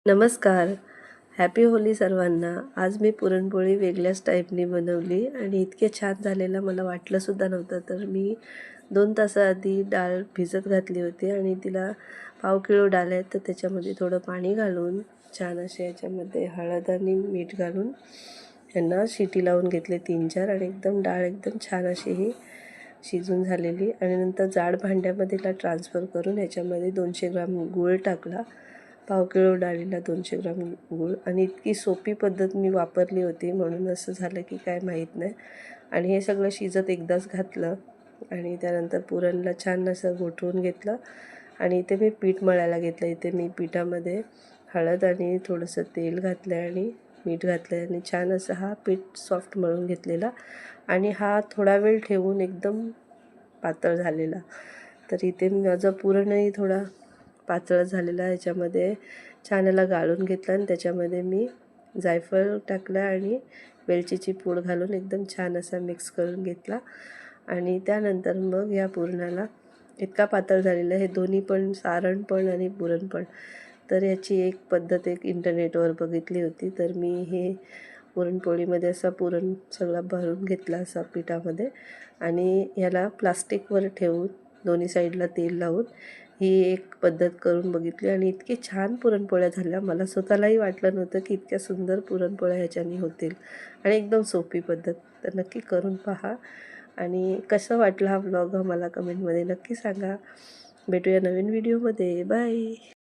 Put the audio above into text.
नमस्कार. Happy Holy सर्वांना. आज मी पुरणपोळी वेगळ्याच टाईपनी बनवली आणि इतके छान झालेलं मला वाटलंसुद्धा नव्हतं. तर मी 2 तासाआधी डाळ भिजत घातली होती आणि तिला पाव किलो डाळ आहे, तर त्याच्यामध्ये थोडं पाणी घालून छान असे याच्यामध्ये हळद आणि मीठ घालून ह्यांना शिटी लावून घेतले 3-4 आणि एकदम डाळ एकदम छान अशी ही शिजून झालेली. आणि नंतर जाड भांड्यामध्ये तिला ट्रान्सफर करून ह्याच्यामध्ये 200 ग्राम गूळ टाकला. पाव किलो डाळीला 200 ग्राम गूळ. आणि इतकी सोपी पद्धत मी वापरली होती म्हणून असं झालं की काय माहीत नाही. आणि हे सगळं शिजत एकदाच घातलं आणि त्यानंतर पुरणला छान असं गोठवून घेतलं. आणि इथे मी पीठ मळायला घेतलं. इथे मी पिठामध्ये हळद आणि थोडंसं तेल घातलं आणि मीठ घातलं आणि छान असं हा पीठ सॉफ्ट मळून घेतलेला. आणि हा थोडा वेळ ठेवून एकदम पातळ झालेला. तर इथे माझं पुरणही थोडा पातळ झालेला. ह्याच्यामध्ये छान याला गाळून घेतलं आणि त्याच्यामध्ये मी जायफळ टाकलं आणि वेलचीची पूड घालून एकदम छान असा मिक्स करून घेतला. आणि त्यानंतर मग या पुरणाला इतका पातळ झालेला हे दोन्ही पण, सारण पण आणि पुरण पण. तर याची एक पद्धत इंटरनेटवर बघितली होती. तर मी हे पुरणपोळीमध्ये असा पुरण सगळा भरून घेतला असा पिठामध्ये आणि ह्याला प्लास्टिकवर ठेवून दोन्ही साईडला तेल लावून ही एक पद्धत करून बघितली आणि इतकी छान पुरणपोळ्या झाल्या. मला स्वतःलाही वाटलं नव्हतं की इतक्या सुंदर पुरणपोळ्या ह्याच्याने होतील आणि एकदम सोपी पद्धत. तर नक्की करून पहा आणि कसं वाटलं हा व्लॉग मला कमेंटमध्ये नक्की सांगा. भेटूया नवीन व्हिडिओमध्ये. बाय.